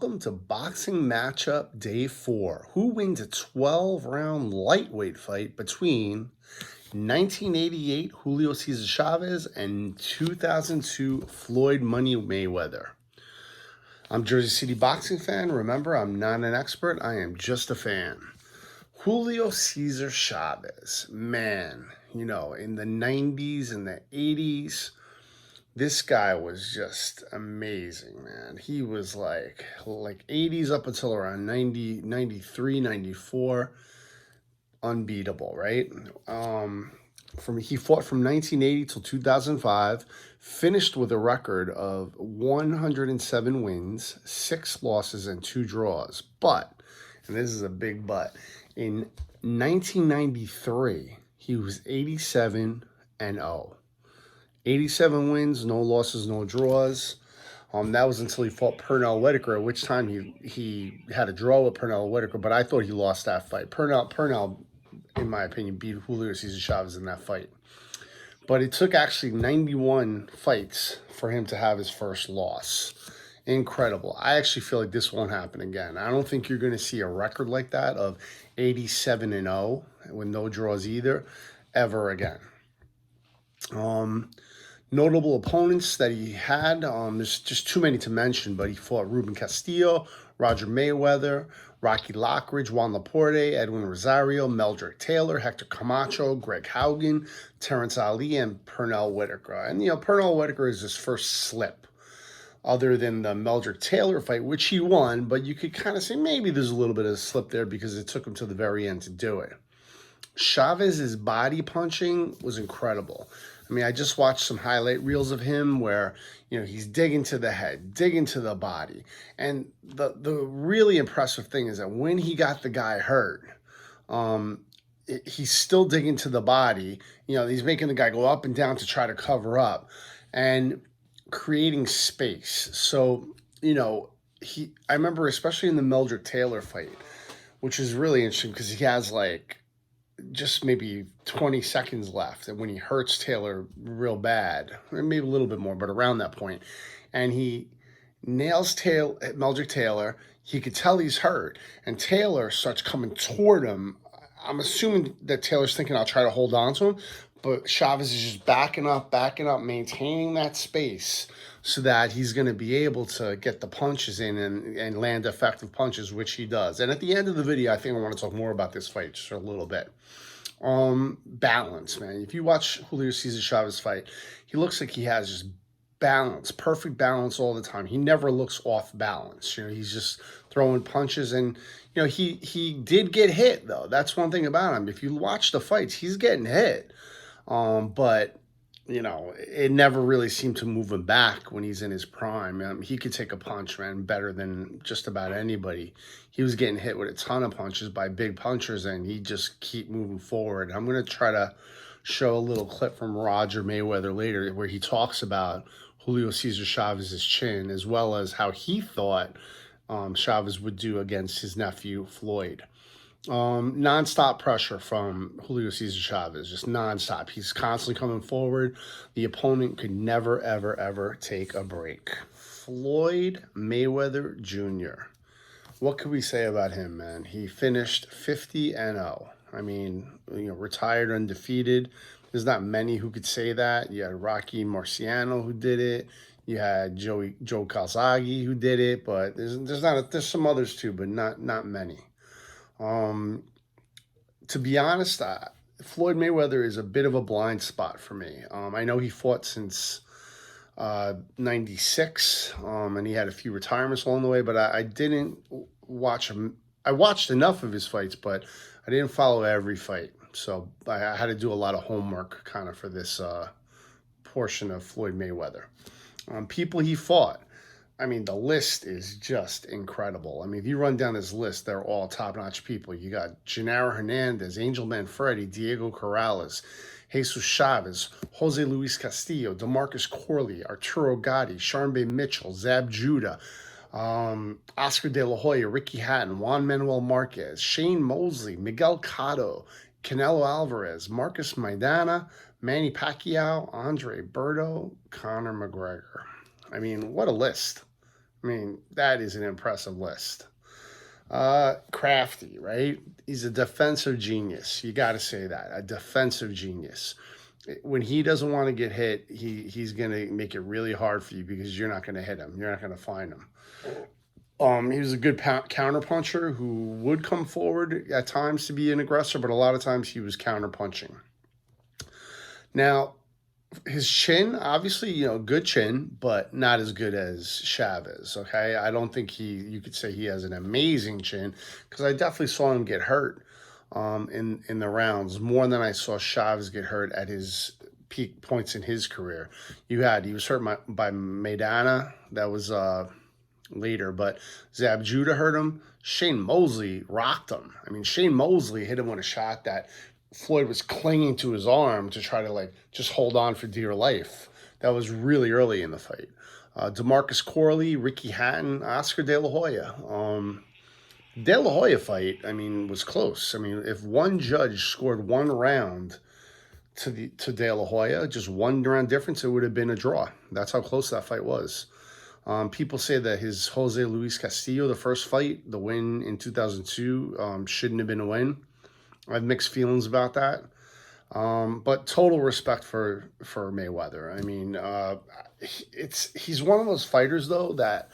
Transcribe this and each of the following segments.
Welcome to boxing matchup day 4. Who wins a 12-round lightweight fight between 1988 Julio Cesar Chavez and 2002 Floyd Money Mayweather? I'm Jersey City boxing fan. Remember, I'm not an expert. I am just a fan. Julio Cesar Chavez, man, in the 90s and the 80s, this guy was just amazing, man. He was like 80s up until around 90, 93, 94, unbeatable, right? He fought from 1980 till 2005, finished with a record of 107 wins, 6 losses, and 2 draws. But, and this is a big but, in 1993, he was 87-0. 87 wins, no losses, no draws. That was until he fought Pernell Whitaker, at which time he had a draw with Pernell Whitaker, but I thought he lost that fight. Pernell, in my opinion, beat Julio Cesar Chavez in that fight. But it took actually 91 fights for him to have his first loss. Incredible. I actually feel like this won't happen again. I don't think you're going to see a record like that of 87-0 with no draws either ever again. Notable opponents that he had, there's just too many to mention, but he fought Ruben Castillo, Roger Mayweather, Rocky Lockridge, Juan Laporte, Edwin Rosario, Meldrick Taylor, Hector Camacho, Greg Haugen, Terrence Ali, and Pernell Whitaker. And, Pernell Whitaker is his first slip, other than the Meldrick Taylor fight, which he won, but you could kind of say maybe there's a little bit of a slip there because it took him to the very end to do it. Chavez's body punching was incredible. I mean, I just watched some highlight reels of him where, he's digging to the head, digging to the body. And the really impressive thing is that when he got the guy hurt, he's still digging to the body. He's making the guy go up and down to try to cover up and creating space. So, I remember especially in the Meldrick Taylor fight, which is really interesting because he has just maybe 20 seconds left, and when he hurts Taylor real bad, or maybe a little bit more, but around that point, and he nails Meldrick Taylor, he could tell he's hurt, and Taylor starts coming toward him. I'm assuming that Taylor's thinking I'll try to hold on to him, but Chavez is just backing up, maintaining that space so that he's going to be able to get the punches in and land effective punches, which he does. And at the end of the video, I think I want to talk more about this fight just for a little bit. Balance, man. If you watch Julio Cesar Chavez fight, he looks like he has just balance, perfect balance all the time. He never looks off balance. He's just throwing punches, and he did get hit though. That's one thing about him. If you watch the fights, he's getting hit. But it never really seemed to move him back when he's in his prime. He could take a punch, man, better than just about anybody. He was getting hit with a ton of punches by big punchers, and he just keep moving forward. I'm going to try to show a little clip from Roger Mayweather later where he talks about Julio Cesar Chavez's chin, as well as how he thought Chavez would do against his nephew, Floyd. Non-stop pressure from Julio Cesar Chavez, just non-stop. He's constantly coming forward. The opponent could never, ever, ever take a break. Floyd Mayweather Jr. What could we say about him, man? He finished 50-0. I mean, retired undefeated. There's not many who could say that. You had Rocky Marciano who did it. You had Joe Calzaghe who did it, but there's some others too, but not many. To be honest, Floyd Mayweather is a bit of a blind spot for me. I know he fought since 96, and he had a few retirements along the way, but I didn't watch him. I watched enough of his fights, but I didn't follow every fight. So I had to do a lot of homework kind of for this portion of Floyd Mayweather. People he fought. I mean, the list is just incredible. I mean, if you run down this list, they're all top-notch people. You got Genaro Hernandez, Angel Manfredi, Diego Corrales, Jesus Chavez, Jose Luis Castillo, DeMarcus Corley, Arturo Gatti, Sharmba Mitchell, Zab Judah, Oscar De La Hoya, Ricky Hatton, Juan Manuel Marquez, Shane Mosley, Miguel Cotto, Canelo Alvarez, Marcus Maidana, Manny Pacquiao, Andre Berto, Conor McGregor. I mean, what a list. I mean, that is an impressive list. Crafty, right? He's a defensive genius. You got to say that. A defensive genius. When he doesn't want to get hit, he's going to make it really hard for you because you're not going to hit him. You're not going to find him. He was a good counterpuncher who would come forward at times to be an aggressor, but a lot of times he was counterpunching. Now, his chin, obviously, good chin, but not as good as Chavez. Okay, I don't think you could say he has an amazing chin because I definitely saw him get hurt in the rounds more than I saw Chavez get hurt at his peak points in his career. He was hurt by Maidana. That was later, but Zab Judah hurt him. Shane Mosley rocked him. I mean, Shane Mosley hit him with a shot that Floyd was clinging to his arm to try to just hold on for dear life. That was really early in the fight. DeMarcus Corley, Ricky Hatton, Oscar De La Hoya. De La Hoya fight, I mean, was close. I mean, if one judge scored one round to De La Hoya, just one round difference, it would have been a draw. That's how close that fight was. People say that his Jose Luis Castillo, the first fight, the win in 2002, shouldn't have been a win. I have mixed feelings about that. But total respect for Mayweather. I mean, he's one of those fighters, though, that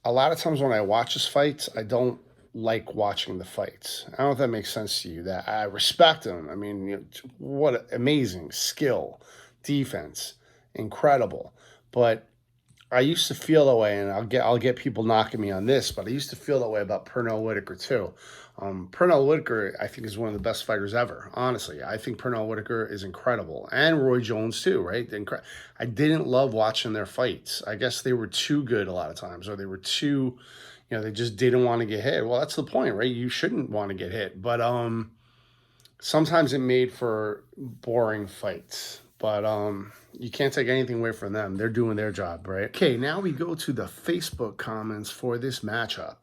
a lot of times when I watch his fights, I don't like watching the fights. I don't know if that makes sense to you, that I respect him. I mean, what amazing skill, defense, incredible. But I used to feel that way, and I'll get people knocking me on this, but I used to feel that way about Pernell Whitaker too. Pernell Whitaker, I think, is one of the best fighters ever. Honestly, I think Pernell Whitaker is incredible, and Roy Jones too, right? I didn't love watching their fights. I guess they were too good a lot of times, or they were too, they just didn't want to get hit. Well, that's the point, right? You shouldn't want to get hit, but sometimes it made for boring fights. But you can't take anything away from them. They're doing their job, right? Okay, now we go to the Facebook comments for this matchup.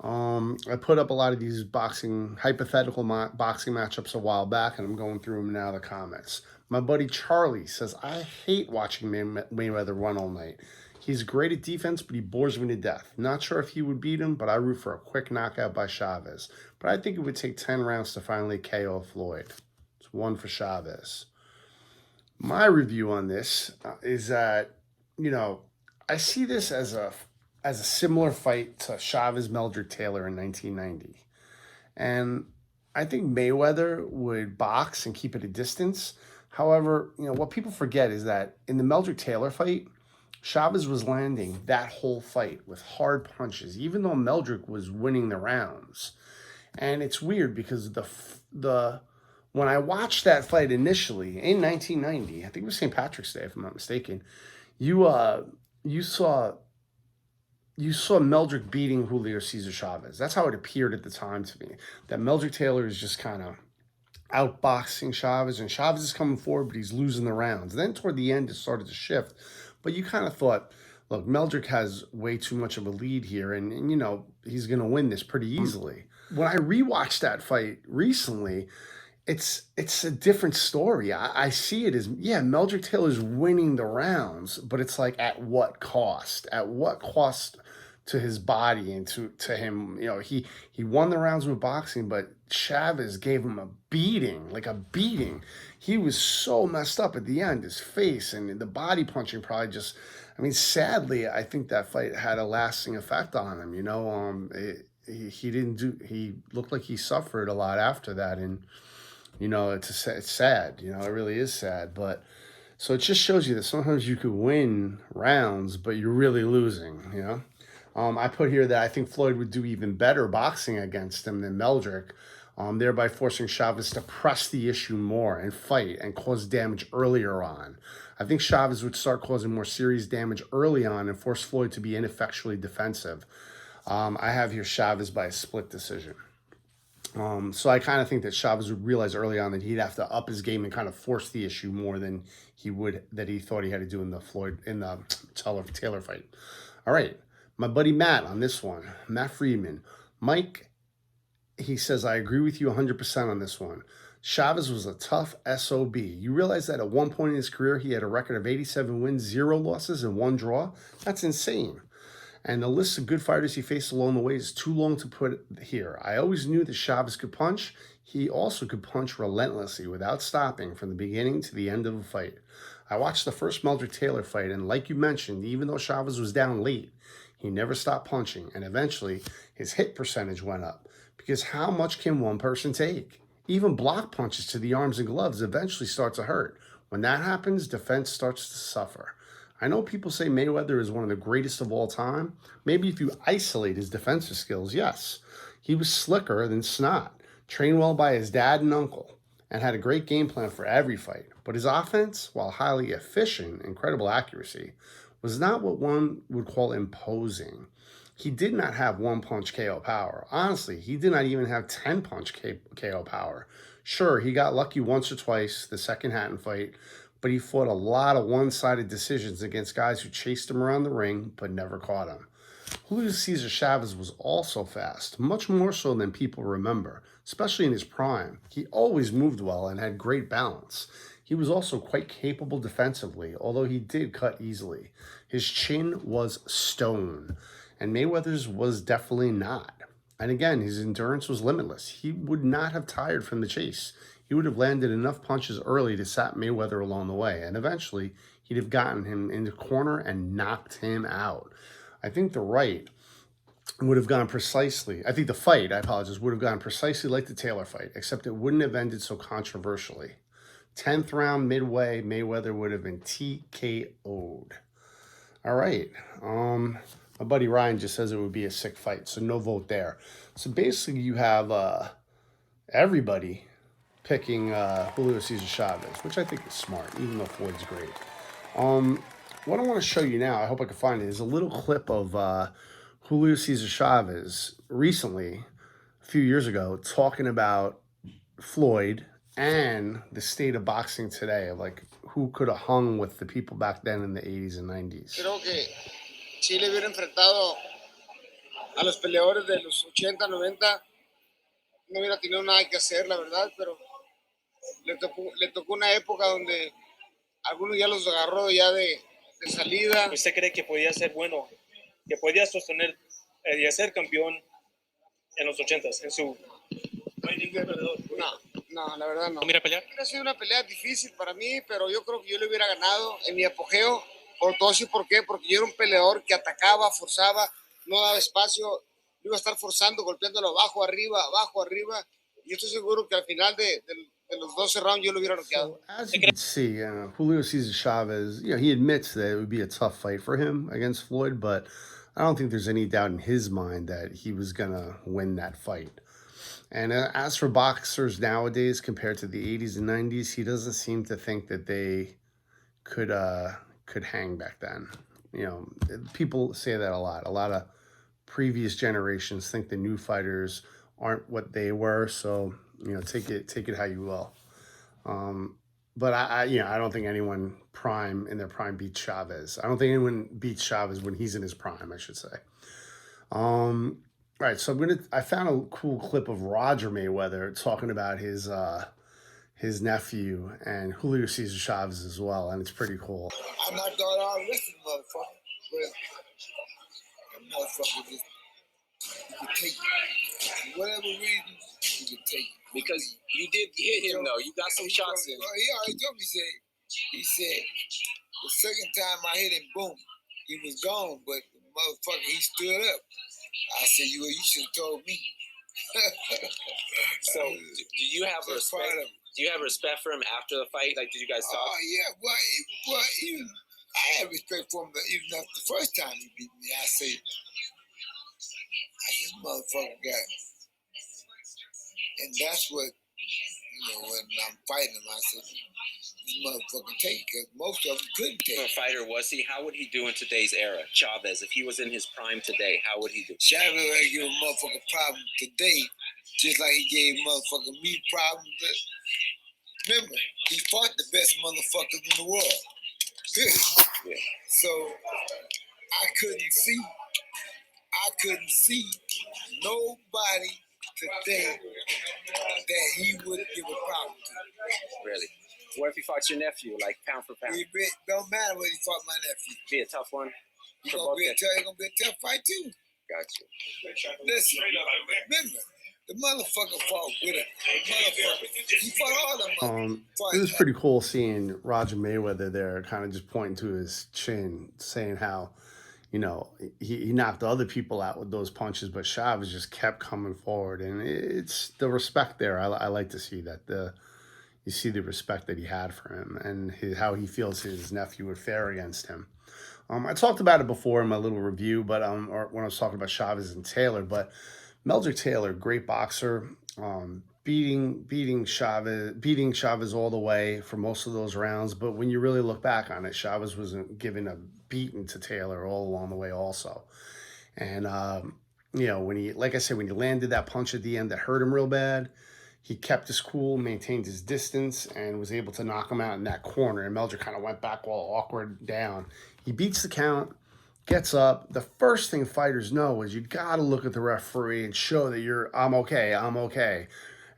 I put up a lot of these hypothetical boxing matchups a while back, and I'm going through them now, the comments. My buddy Charlie says, I hate watching Mayweather run all night. He's great at defense, but he bores me to death. Not sure if he would beat him, but I root for a quick knockout by Chavez. But I think it would take 10 rounds to finally KO Floyd. It's one for Chavez. My review on this is that, I see this as a similar fight to Chavez Meldrick Taylor in 1990. And I think Mayweather would box and keep it a distance. However, what people forget is that in the Meldrick Taylor fight, Chavez was landing that whole fight with hard punches, even though Meldrick was winning the rounds. And it's weird because when I watched that fight initially in 1990, I think it was St. Patrick's Day, if I'm not mistaken, you saw Meldrick beating Julio Cesar Chavez. That's how it appeared at the time to me, that Meldrick Taylor is just kind of outboxing Chavez, and Chavez is coming forward, but he's losing the rounds. Then toward the end, it started to shift. But you kind of thought, look, Meldrick has way too much of a lead here, and he's going to win this pretty easily. When I rewatched that fight recently, it's a different story. I see it as, Meldrick Taylor's winning the rounds, but it's like, at what cost? At what cost to his body and to him? He won the rounds with boxing, but Chavez gave him a beating, like a beating. He was so messed up at the end, his face and the body punching probably just, sadly, I think that fight had a lasting effect on him. He looked like he suffered a lot after that, and it's sad. It really is sad. But so it just shows you that sometimes you could win rounds, but you're really losing. I put here that I think Floyd would do even better boxing against him than Meldrick, thereby forcing Chavez to press the issue more and fight and cause damage earlier on. I think Chavez would start causing more serious damage early on and force Floyd to be ineffectually defensive. I have here Chavez by a split decision. So I kind of think that Chavez would realize early on that he'd have to up his game and kind of force the issue more than he thought he had to do in the Taylor fight. All right, my buddy Matt on this one, Matt Freeman. Mike, he says, I agree with you 100% on this one. Chavez was a tough SOB. You realize that at one point in his career, he had a record of 87 wins, 0 losses, and 1 draw? That's insane. And the list of good fighters he faced along the way is too long to put here. I always knew that Chavez could punch. He also could punch relentlessly without stopping from the beginning to the end of a fight. I watched the first Meldrick Taylor fight, and like you mentioned, even though Chavez was down late, he never stopped punching, and eventually his hit percentage went up. Because how much can one person take? Even block punches to the arms and gloves eventually start to hurt. When that happens, defense starts to suffer. I know people say Mayweather is one of the greatest of all time. Maybe if you isolate his defensive skills, yes. He was slicker than snot, trained well by his dad and uncle, and had a great game plan for every fight. But his offense, while highly efficient, incredible accuracy, was not what one would call imposing. He did not have one punch KO power. Honestly, he did not even have 10 punch KO power. Sure, he got lucky once or twice, the second Hatton fight, but he fought a lot of one-sided decisions against guys who chased him around the ring but never caught him. Julio Cesar Chavez was also fast, much more so than people remember, especially in his prime. He always moved well and had great balance. He was also quite capable defensively, although he did cut easily. His chin was stone, and Mayweather's was definitely not. And again, his endurance was limitless. He would not have tired from the chase. He would have landed enough punches early to sap Mayweather along the way, and eventually he'd have gotten him in the corner and knocked him out. I think the fight, would have gone precisely like the Taylor fight, except it wouldn't have ended so controversially. 10th round midway, Mayweather would have been TKO'd. All right. My buddy Ryan just says it would be a sick fight, so no vote there. So basically you have everybody picking Julio Cesar Chavez, which I think is smart, even though Floyd's great. What I want to show you now, I hope I can find it, is a little clip of Julio Cesar Chavez recently, a few years ago, talking about Floyd and the state of boxing today, of like who could have hung with the people back then in the 80s and 90s. Creo que Chile hubiera enfrentado a los peleadores de los 80, 90, no hubiera tenido nada que hacer, la verdad, pero le tocó una época donde algunos ya los agarró ya de salida. ¿Usted cree que podía ser bueno, que podía sostener y ser campeón en los 80s? En su... No hay ningún peleador. No, la verdad no. ¿No mira pelear? Ha sido una pelea difícil para mí, pero yo creo que yo le hubiera ganado en mi apogeo. Por todo eso, ¿por qué? Porque yo era un peleador que atacaba, forzaba, no daba espacio, iba a estar forzando, golpeándolo abajo, arriba, y yo estoy seguro que al final de los 12 rounds yo lo hubiera noqueado. So, as you can see, Julio Cesar Chavez, he admits that it would be a tough fight for him against Floyd, but I don't think there's any doubt in his mind that he was going to win that fight. And as for boxers nowadays compared to the 80s and 90s, he doesn't seem to think that they could hang back then. People say that a lot. A lot of previous generations think the new fighters aren't what they were, so take it how you will. But I don't think anyone in their prime beats Chavez. I don't think anyone beats Chavez when he's in his prime, I should say. All right, so I found a cool clip of Roger Mayweather talking about his nephew and Julio Cesar Chavez as well, and it's pretty cool. I knocked out all the rest of the motherfuckers, but that motherfucker just, you could take it. For whatever reason, you could take it. Because you did hit him, though. You got some shots in. He already told me, he said, the second time I hit him, boom, he was gone, but the motherfucker, he stood up. I said, you should have told me. So, do you have respect? Do you have respect for him after the fight? Like, did you guys talk? Oh, yeah. Well, even I had respect for him, even after the first time he beat me. I said, this motherfucker got. And that's what, when I'm fighting him, I said, this motherfucker take it, because most of them couldn't take it. If a fighter was he, how would he do in today's era? Chavez, if he was in his prime today, how would he do? Chavez would give a motherfucker problem today, just like he gave motherfucker me problems. Remember, he fought the best motherfuckers in the world. Yeah. So I couldn't see nobody today that he would give a problem to. Really? What if he fought your nephew, like pound for pound? It don't matter what he fought my nephew. Be a tough one. It's gonna be a tough fight too. Gotcha. Listen, remember, the motherfucker fought with it. He fought all them It was pretty cool seeing Roger Mayweather there, kind of just pointing to his chin, saying how, you know, he knocked other people out with those punches, but Chavez just kept coming forward, and it's the respect there. I like to see that you see the respect that he had for him and how he feels his nephew would fare against him. I talked about it before in my little review, but or when I was talking about Chavez and Taylor, but Meldrick Taylor, great boxer, beating Chavez all the way for most of those rounds. But when you really look back on it, Chavez was giving a beating to Taylor all along the way also. And, you know, when he, like I said, when he landed that punch at the end that hurt him real bad, he kept his cool, maintained his distance, and was able to knock him out in that corner. And Meldrick kind of went back all awkward down. He beats the count, gets up. The first thing fighters know is you got to look at the referee and show that I'm okay, I'm okay.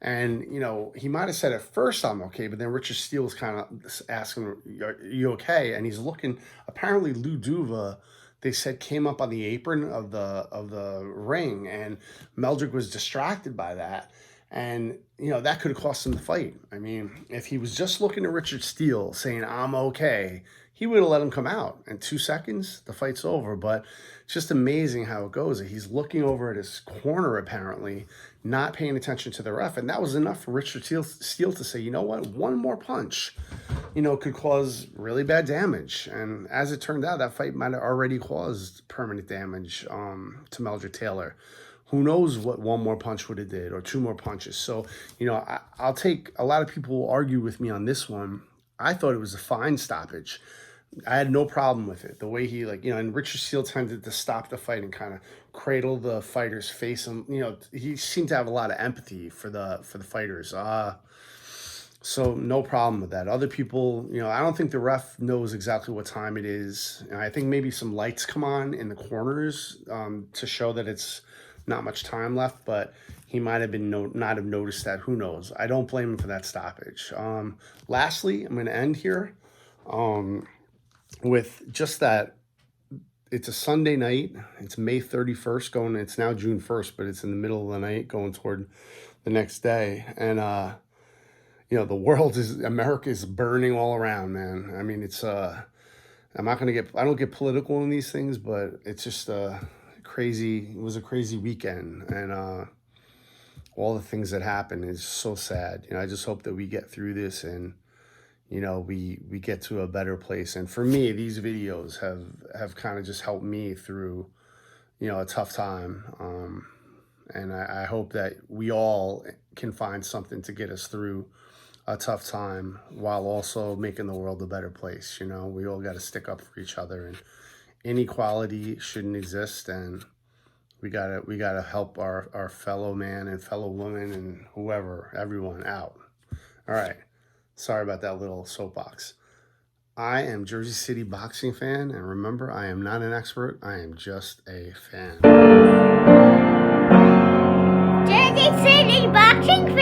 And, you know, he might have said at first, I'm okay, but then Richard Steele's kind of asking, are you okay? And he's looking, apparently Lou Duva, they said, came up on the apron of the ring, and Meldrick was distracted by that. And, you know, that could have cost him the fight. I mean, if he was just looking at Richard Steele saying, I'm okay, he would have let him come out. In 2 seconds, the fight's over. But it's just amazing how it goes. He's looking over at his corner, apparently, not paying attention to the ref. And that was enough for Richard Steele to say, you know what, one more punch, you know, could cause really bad damage. And as it turned out, that fight might have already caused permanent damage to Meldrick Taylor. Who knows what one more punch would have did, or two more punches. So, you know, I'll take, a lot of people will argue with me on this one. I thought it was a fine stoppage. I had no problem with it. The way he, like, you know, and Richard Steele tended to stop the fight and kind of cradle the fighter's face. And, you know, he seemed to have a lot of empathy for the fighters. So no problem with that. Other people, you know, I don't think the ref knows exactly what time it is. And I think maybe some lights come on in the corners to show that it's not much time left, but he might have been not have noticed that. Who knows? I don't blame him for that stoppage. Lastly, I'm going to end here with just that it's a Sunday night. It's May 31st it's now June 1st, but it's in the middle of the night going toward the next day. And, you know, America is burning all around, man. I mean, it's, I don't get political in these things, but it's just, it was a crazy weekend, and all the things that happened is so sad. You know, I just hope that we get through this, and, you know, we get to a better place. And for me, these videos have kind of just helped me through, you know, a tough time. And I hope that we all can find something to get us through a tough time while also making the world a better place. You know, we all got to stick up for each other, and inequality shouldn't exist, and we gotta help our fellow man and fellow woman and whoever, everyone out. All right, sorry about that little soapbox. I am Jersey City boxing fan, and remember, I am not an expert. I am just a fan. Jersey City boxing